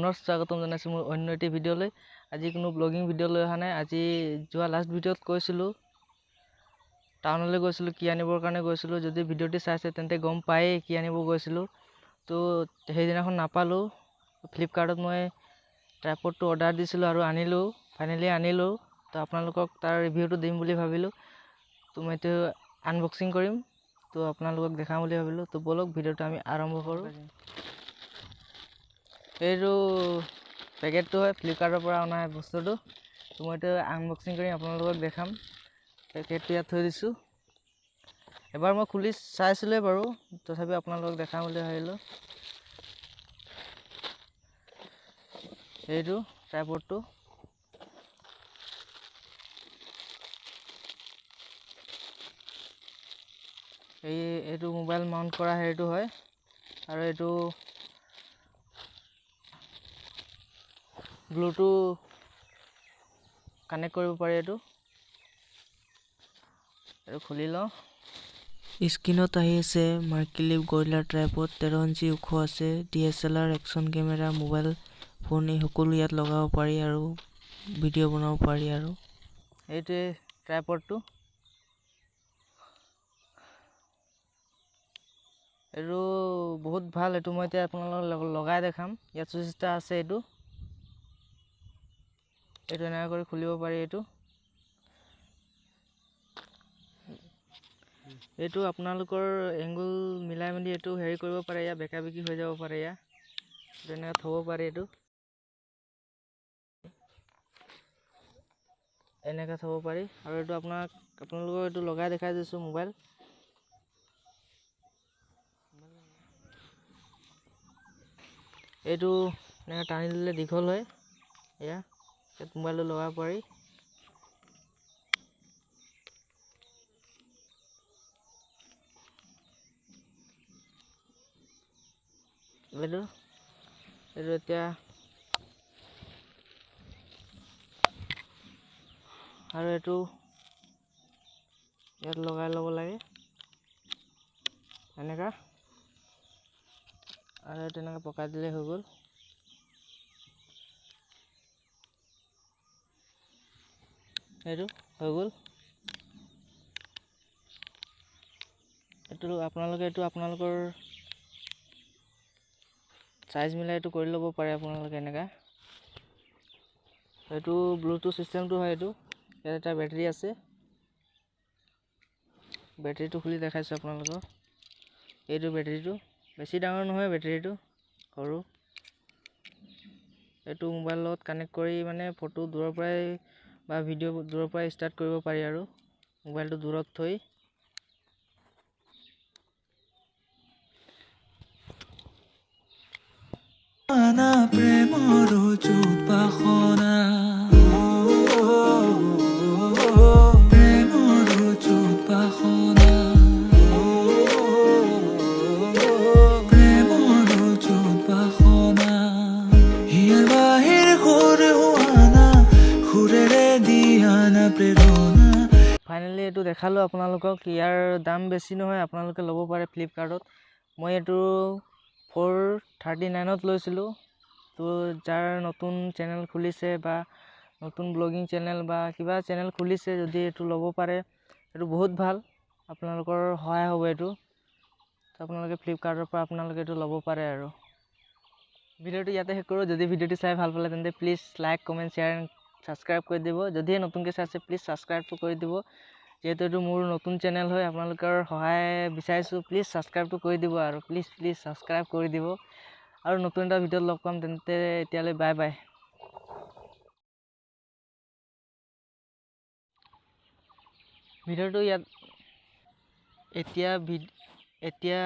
পুনৰ স্বাগতম জনাইছোঁ মোৰ অন্য এটি ভিডিঅ'লৈ। আজি কোনো ব্লগিং ভিডিঅ' লৈ অহা নাই। আজি যোৱা লাষ্ট ভিডিঅ'ত কৈছিলোঁ টাউনলৈ গৈছিলোঁ, কি আনিবৰ কাৰণে গৈছিলোঁ। যদি ভিডিঅ'টি চাইছে তেন্তে গম পায়েই কি আনিব গৈছিলোঁ। তো সেইদিনাখন নাপালোঁ। ফ্লিপকাৰ্টত মই ট্ৰাইপডটো অৰ্ডাৰ দিছিলোঁ আৰু আনিলোঁ, ফাইনেলি আনিলোঁ। তো আপোনালোকক তাৰ ৰিভিউটো দিম বুলি ভাবিলোঁ। তো মই এইটো আনবক্সিং কৰিম, তো আপোনালোকক দেখাম বুলি ভাবিলোঁ। তো বলক ভিডিঅ'টো আমি আৰম্ভ কৰোঁ। এইটো পেকেটটো হয় ফ্লিপকাৰ্টৰ পৰা অনা বস্তুটো। তো মই এইটো আনবক্সিং কৰি আপোনালোকক দেখাম। পেকেটটো ইয়াত থৈ দিছোঁ। এবাৰ মই খুলি চাইছিলোঁৱে বাৰু, তথাপি আপোনালোকক দেখাম বুলি ভাবিলোঁ। এইটো ট্ৰাইপডটো। এইটো মোবাইল মাউণ্ট কৰা হেৰিটো হয়, আৰু এইটো ব্লুটুথ কানেক্ট কৰিব পাৰি। এইটো খুলি লওঁ। স্ক্ৰীনত আহি আছে মাৰ্কিলিপ গৰিলা ট্ৰাইপড, 13 ইঞ্চি ওখ আছে। DSLR, action camera, mobile phone এই সকলো ইয়াত লগাব পাৰি আৰু ভিডিঅ' বনাব পাৰি। আৰু এইটোৱে ট্ৰাইপডটো। এইটো বহুত ভাল। এইটো মই এতিয়া আপোনালোকক লগাই দেখাম। ইয়াত চুইচ এটা আছে। এইটো এনেকৈ কৰি খুলিব পাৰি। এইটো আপোনালোকৰ এংগুল মিলাই মেলি এইটো হেৰি কৰিব পাৰে। বেকা বেকি হৈ যাব পাৰে। তেনেকৈ থ'ব পাৰে। এইটো এনেকৈ থ'ব পাৰি। আৰু এইটো আপোনালোকক এইটো লগাই দেখাই দিছোঁ। মোবাইল এইটো এনেকৈ টানি দিলে দীঘল হয়। ইয়াত মোবাইলটো লগাব পাৰি। এইটো এতিয়া আৰু এইটো ইয়াত লগাই ল'ব লাগে এনেকা, আৰু তেনেকৈ পকাই দিলে হৈ গ'ল। এইটো হৈ গ'ল। আপোনালোকৰ চাইজ মিলাই এইটো কৰি ল'ব পাৰে আপোনালোকে এনেকা। এইটো ব্লুটুথ চিষ্টেমটো হয়। ইয়াত এটা বেটাৰী আছে। বেটাৰীটো খুলি দেখাইছোঁ আপোনালোকক। এইটো বেটাৰীটো বেছি ডাঙৰ নহয়, বেটাৰীটো সৰু। এইটো মোবাইলৰ লগত কানেক্ট কৰি মানে ফটো দূৰৰ পৰাই বা ভিডিঅ' দূৰৰ পৰাই ষ্টাৰ্ট কৰিব পাৰি। আৰু মোবাইলটো দূৰত থৈ প্ৰেমৰ চুপাখনা ফাইনেলি এইটো দেখালোঁ আপোনালোকক। ইয়াৰ দাম বেছি নহয়, আপোনালোকে ল'ব পাৰে ফ্লিপকাৰ্টত। মই এইটো 439ত লৈছিলোঁ। তো যাৰ নতুন চেনেল খুলিছে বা নতুন ব্লগিং চেনেল বা কিবা চেনেল খুলিছে, যদি এইটো ল'ব পাৰে, এইটো বহুত ভাল। আপোনালোকৰ সহায় হ'ব এইটো। তো আপোনালোকে ফ্লিপকাৰ্টৰ পৰা আপোনালোকে এইটো ল'ব পাৰে। আৰু ভিডিঅ'টো ইয়াতে শেষ কৰোঁ। যদি ভিডিঅ'টো চাই ভাল পালে তেন্তে please like, comment, share and subscribe কৰি দিব। যদিহে নতুনকৈ চাইছে প্লিজ ছাবস্ক্ৰাইবটো কৰি দিব। যিহেতু এইটো মোৰ নতুন চেনেল হয়, আপোনালোকৰ সহায় বিচাৰিছোঁ। প্লিজ ছাবস্ক্ৰাইবটো কৰি দিব। আৰু প্লিজ ছাবস্ক্ৰাইব কৰি দিব। আৰু নতুন এটা ভিডিঅ'ত লগ পাম। তেন্তে এতিয়ালৈ বাই বাই। ভিডিঅ'টো এতিয়া